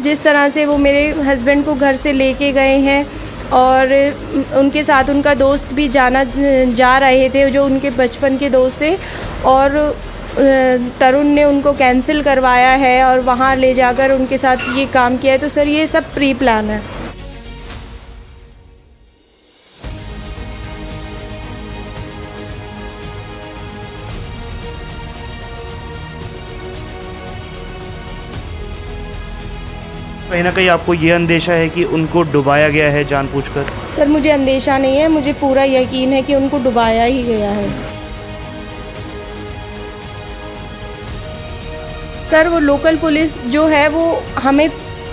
जिस तरह से वो मेरे हस्बैंड को घर से लेके गए हैं और उनके साथ उनका दोस्त भी जा रहे थे, जो उनके बचपन के दोस्त थे, और तरुण ने उनको कैंसिल करवाया है और वहाँ ले जाकर उनके साथ ये काम किया है। तो सर ये सब प्री प्लान है। कहीं ना कहीं आपको ये अंदेशा है कि उनको डुबाया गया है जानबूझकर? सर मुझे अंदेशा नहीं है, मुझे पूरा यकीन है कि उनको डुबाया ही गया है। सर वो लोकल पुलिस जो है वो हमें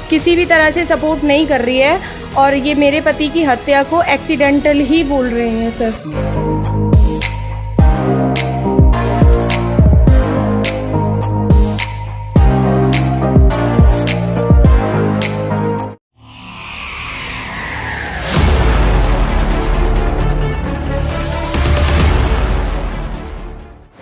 किसी भी तरह से सपोर्ट नहीं कर रही है और ये मेरे पति की हत्या को एक्सीडेंटल ही बोल रहे हैं सर।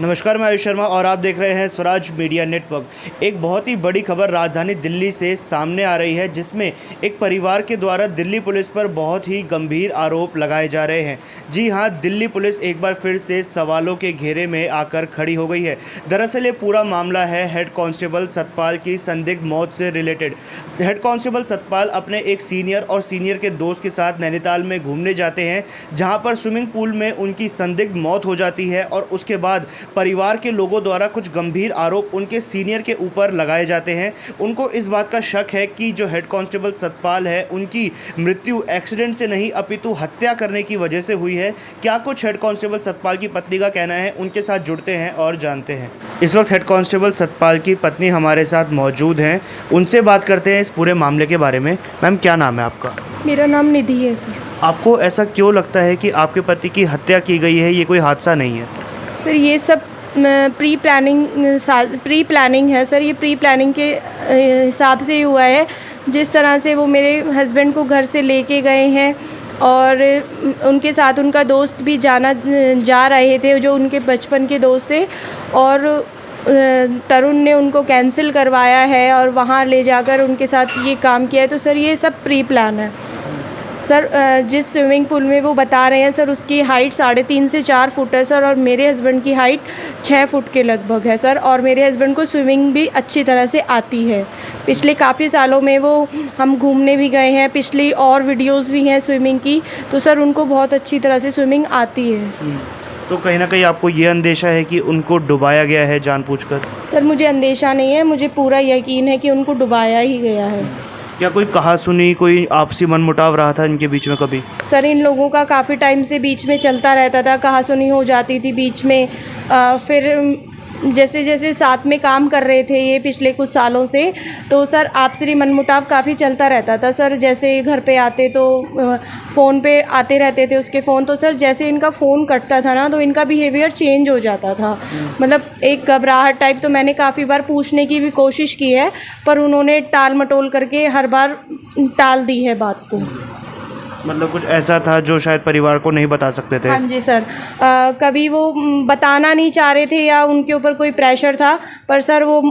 नमस्कार, मैं आयुष शर्मा और आप देख रहे हैं स्वराज मीडिया नेटवर्क। एक बहुत ही बड़ी खबर राजधानी दिल्ली से सामने आ रही है, जिसमें एक परिवार के द्वारा दिल्ली पुलिस पर बहुत ही गंभीर आरोप लगाए जा रहे हैं। जी हां, दिल्ली पुलिस एक बार फिर से सवालों के घेरे में आकर खड़ी हो गई है। दरअसल ये पूरा मामला है हेड कांस्टेबल सतपाल की संदिग्ध मौत से रिलेटेड। हेड कांस्टेबल सतपाल अपने एक सीनियर और सीनियर के दोस्त के साथ नैनीताल में घूमने जाते हैं, जहाँ पर स्विमिंग पूल में उनकी संदिग्ध मौत हो जाती है और उसके बाद परिवार के लोगों द्वारा कुछ गंभीर आरोप उनके सीनियर के ऊपर लगाए जाते हैं। उनको इस बात का शक है कि जो हेड कांस्टेबल सतपाल है, उनकी मृत्यु एक्सीडेंट से नहीं अपितु हत्या करने की वजह से हुई है। क्या कुछ हेड कांस्टेबल सतपाल की पत्नी का कहना है, उनके साथ जुड़ते हैं और जानते हैं। इस वक्त हेड कांस्टेबल सतपाल की पत्नी हमारे साथ मौजूद हैं, उनसे बात करते हैं इस पूरे मामले के बारे में। मैम, क्या नाम है आपका? मेरा नाम निधि है सर। आपको ऐसा क्यों लगता है कि आपके पति की हत्या की गई है? ये कोई हादसा नहीं है? सर ये सब प्री प्लानिंग है सर। ये प्री प्लानिंग के हिसाब से ही हुआ है। जिस तरह से वो मेरे हस्बैंड को घर से लेके गए हैं और उनके साथ उनका दोस्त भी जा रहे थे, जो उनके बचपन के दोस्त थे, और तरुण ने उनको कैंसिल करवाया है और वहाँ ले जाकर उनके साथ ये काम किया है। तो सर ये सब प्री प्लान है सर। जिस स्विमिंग पूल में वो बता रहे हैं सर, उसकी हाइट 3.5 से 4 फुट है सर, और मेरे हस्बैंड की हाइट 6 फुट के लगभग है सर। और मेरे हस्बैंड को स्विमिंग भी अच्छी तरह से आती है। पिछले काफ़ी सालों में वो हम घूमने भी गए हैं, पिछली और वीडियोस भी हैं स्विमिंग की, तो सर उनको बहुत अच्छी तरह से स्विमिंग आती है। तो कहीं ना कहीं आपको ये अंदेशा है कि उनको डुबाया गया है जानबूझकर? सर मुझे अंदेशा नहीं है, मुझे पूरा यकीन है कि उनको डुबाया ही गया है। क्या कोई कहासुनी, कोई आपसी मनमुटाव रहा था इनके बीच में कभी? सर इन लोगों का काफ़ी टाइम से बीच में चलता रहता था, कहासुनी हो जाती थी बीच में। फिर जैसे जैसे साथ में काम कर रहे थे ये पिछले कुछ सालों से, तो सर आपसी मनमुटाव काफ़ी चलता रहता था सर। जैसे घर पे आते तो फ़ोन पे आते रहते थे उसके फ़ोन, तो सर जैसे इनका फ़ोन कटता था ना, तो इनका बिहेवियर चेंज हो जाता था। मतलब एक घबराहट टाइप। तो मैंने काफ़ी बार पूछने की भी कोशिश की है, पर उन्होंने टाल मटोल करके हर बार टाल दी है बात को। मतलब कुछ ऐसा था जो शायद परिवार को नहीं बता सकते थे? हाँ जी सर। कभी वो बताना नहीं चाह रहे थे या उनके ऊपर कोई प्रेशर था, पर सर वो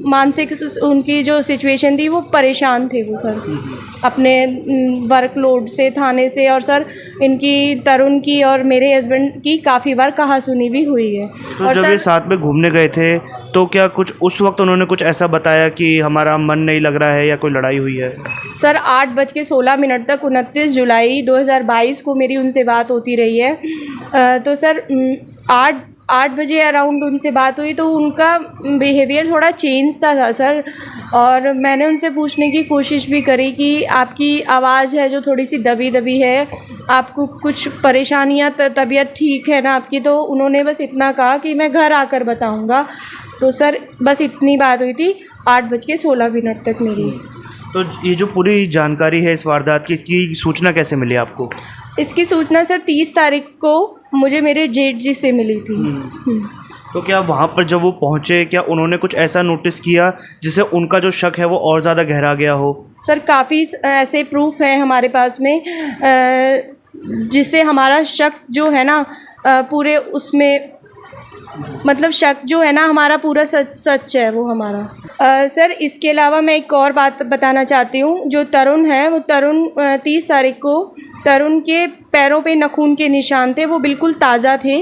मानसिक उनकी जो सिचुएशन थी वो परेशान थे वो सर अपने वर्कलोड से, थाने से। और सर इनकी, तरुण की और मेरे हस्बैंड की काफ़ी बार कहासुनी भी हुई है। तो और जब ये साथ में घूमने गए थे, तो क्या कुछ उस वक्त उन्होंने कुछ ऐसा बताया कि हमारा मन नहीं लग रहा है या कोई लड़ाई हुई है? सर 8:16 तक 29 जुलाई 2022 को मेरी उनसे बात होती रही है। तो सर 8 बजे अराउंड उनसे बात हुई, तो उनका बिहेवियर थोड़ा चेंज था सर। और मैंने उनसे पूछने की कोशिश भी करी कि आपकी आवाज़ है जो थोड़ी सी दबी दबी है, आपको कुछ परेशानियां, तबीयत ठीक है ना आपकी? तो उन्होंने बस इतना कहा कि मैं घर आकर बताऊंगा। तो सर बस इतनी बात हुई थी 8:16 तक मेरी। तो ये जो पूरी जानकारी है इस वारदात की, इसकी सूचना कैसे मिली आपको? इसकी सूचना सर 30 तारीख को मुझे मेरे जेठ जी से मिली थी। तो क्या वहाँ पर जब वो पहुँचे, क्या उन्होंने कुछ ऐसा नोटिस किया जिससे उनका जो शक है वो और ज़्यादा गहरा गया हो? सर काफ़ी ऐसे प्रूफ हैं हमारे पास में, जिससे हमारा शक जो है ना पूरे उसमें मतलब शक जो है ना हमारा पूरा सच है वो हमारा। सर इसके अलावा मैं एक और बात बताना चाहती हूँ। जो तरुण है वो तरुण 30 तारीख को तरुण के पैरों पे नाखून के निशान थे, वो बिल्कुल ताज़ा थे।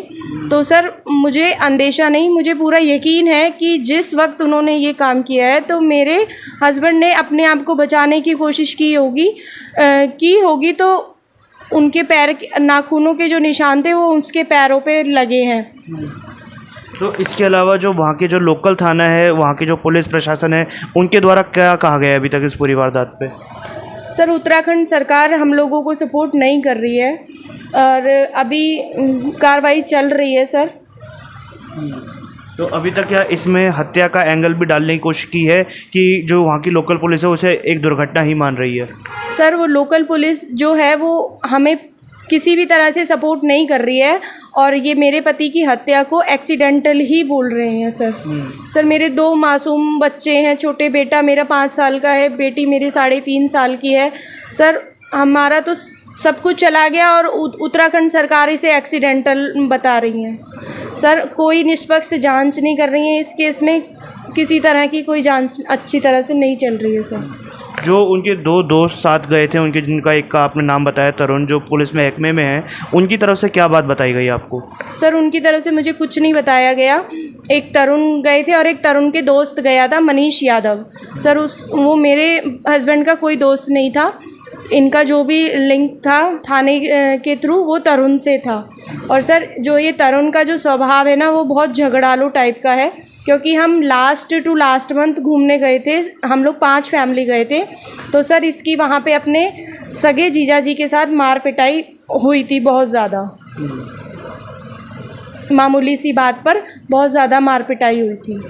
तो सर मुझे अंदेशा नहीं, मुझे पूरा यकीन है कि जिस वक्त उन्होंने ये काम किया है तो मेरे हस्बैंड ने अपने आप को बचाने की कोशिश की होगी तो उनके पैर नाखूनों के जो निशान थे वो उसके पैरों पे लगे हैं। तो इसके अलावा जो वहाँ के जो लोकल थाना है, वहाँ के जो पुलिस प्रशासन है, उनके द्वारा क्या कहा गया है अभी तक इस पूरी वारदात पे? सर उत्तराखंड सरकार हम लोगों को सपोर्ट नहीं कर रही है और अभी कार्रवाई चल रही है सर। तो अभी तक क्या इसमें हत्या का एंगल भी डालने की कोशिश की है कि जो वहाँ की लोकल पुलिस है उसे एक दुर्घटना ही मान रही है? सर वो लोकल पुलिस जो है वो हमें किसी भी तरह से सपोर्ट नहीं कर रही है और ये मेरे पति की हत्या को एक्सीडेंटल ही बोल रहे हैं सर। सर मेरे 2 मासूम बच्चे हैं, छोटे बेटा मेरा 5 साल का है, बेटी मेरी 3.5 साल की है। सर हमारा तो सब कुछ चला गया और उत्तराखंड सरकार इसे एक्सीडेंटल बता रही है। सर कोई निष्पक्ष जांच नहीं कर रही है इस केस में, किसी तरह की कोई जांच अच्छी तरह से नहीं चल रही है सर। जो उनके 2 दोस्त साथ गए थे, उनके जिनका एक का आपने नाम बताया तरुण, जो पुलिस महकमे में है, उनकी तरफ से क्या बात बताई गई आपको? सर उनकी तरफ से मुझे कुछ नहीं बताया गया। एक तरुण गए थे और एक तरुण के दोस्त गया था, मनीष यादव। सर वो मेरे हस्बैंड का कोई दोस्त नहीं था। इनका जो भी लिंक था थाने के थ्रू वो तरुण से था। और सर जो ये तरुण का जो स्वभाव है ना वो बहुत झगड़ालू टाइप का है, क्योंकि हम लास्ट मंथ घूमने गए थे, हम लोग 5 फैमिली गए थे। तो सर इसकी वहाँ पे अपने सगे जीजा जी के साथ मार पिटाई हुई थी, बहुत ज़्यादा मामूली सी बात पर बहुत ज़्यादा मार पिटाई हुई थी।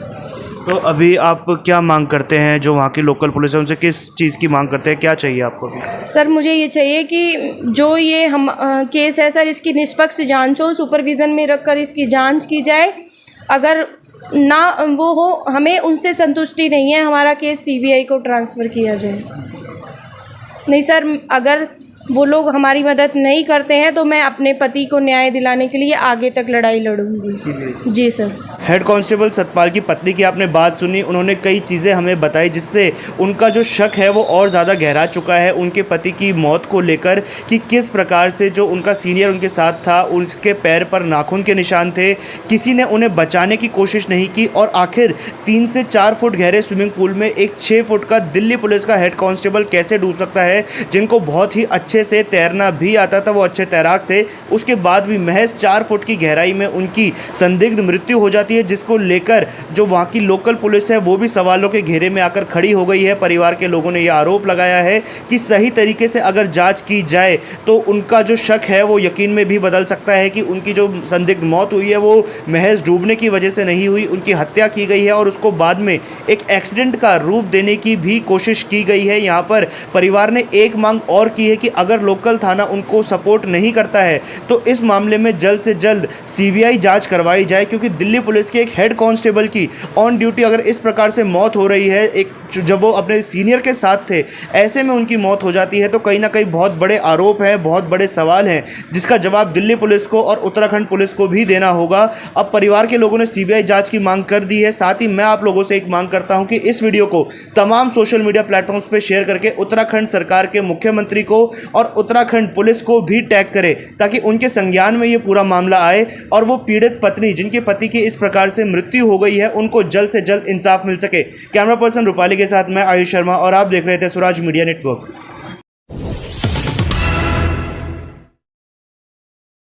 तो अभी आप क्या मांग करते हैं? जो वहाँ की लोकल पुलिस है उनसे किस चीज़ की मांग करते हैं, क्या चाहिए आपको भी? सर मुझे ये चाहिए कि जो ये केस है सर इसकी निष्पक्ष जांच हो, सुपरविज़न में रखकर इसकी जांच की जाए। अगर ना वो हो, हमें उनसे संतुष्टि नहीं है, हमारा केस सीबीआई को ट्रांसफ़र किया जाए। नहीं सर अगर वो लोग हमारी मदद नहीं करते हैं तो मैं अपने पति को न्याय दिलाने के लिए आगे तक लड़ाई लड़ूंगी। जी सर। हेड कांस्टेबल सतपाल की पत्नी की आपने बात सुनी, उन्होंने कई चीज़ें हमें बताई जिससे उनका जो शक है वो और ज़्यादा गहरा चुका है उनके पति की मौत को लेकर, कि किस प्रकार से जो उनका सीनियर उनके साथ था उसके पैर पर नाखून के निशान थे, किसी ने उन्हें बचाने की कोशिश नहीं की और आखिर 3 से 4 फुट गहरे स्विमिंग पूल में एक 6 फुट का दिल्ली पुलिस का हेड कांस्टेबल कैसे डूब सकता है, जिनको बहुत ही अच्छे से तैरना भी आता था, वो अच्छे तैराक थे, उसके बाद भी महज 4 फुट की गहराई में उनकी संदिग्ध मृत्यु हो जाती है, जिसको लेकर जो वहाँ की लोकल पुलिस है वो भी सवालों के घेरे में आकर खड़ी हो गई है। परिवार के लोगों ने यह आरोप लगाया है कि सही तरीके से अगर जांच की जाए तो उनका जो शक है वो यकीन में भी बदल सकता है कि उनकी जो संदिग्ध मौत हुई है वो महज डूबने की वजह से नहीं हुई, उनकी हत्या की गई है और उसको बाद में एक एक्सीडेंट का रूप देने की भी कोशिश की गई है। यहाँ पर परिवार ने एक मांग और की है कि अगर लोकल थाना उनको सपोर्ट नहीं करता है तो इस मामले में जल्द से जल्द सीबीआई जांच करवाई जाए, क्योंकि दिल्ली पुलिस के एक हेड कांस्टेबल की ऑन ड्यूटी अगर इस प्रकार से मौत हो रही है, एक जब वो अपने सीनियर के साथ थे, ऐसे में उनकी मौत हो जाती है तो कहीं ना कहीं बहुत बड़े आरोप हैं, बहुत बड़े सवाल हैं, जिसका जवाब दिल्ली पुलिस को और उत्तराखंड पुलिस को भी देना होगा। अब परिवार के लोगों ने सीबीआई जांच की मांग कर दी है। साथ ही मैं आप लोगों से एक मांग करता हूं कि इस वीडियो को तमाम सोशल मीडिया प्लेटफॉर्म्स पर शेयर करके उत्तराखंड सरकार के मुख्यमंत्री को और उत्तराखंड पुलिस को भी टैग करें, ताकि उनके संज्ञान में ये पूरा मामला आए और वो पीड़ित पत्नी जिनके पति की इस प्रकार से मृत्यु हो गई है उनको जल्द से जल्द इंसाफ मिल सके। कैमरा पर्सन रूपाली के साथ मैं आयुष शर्मा और आप देख रहे थे स्वराज मीडिया नेटवर्क।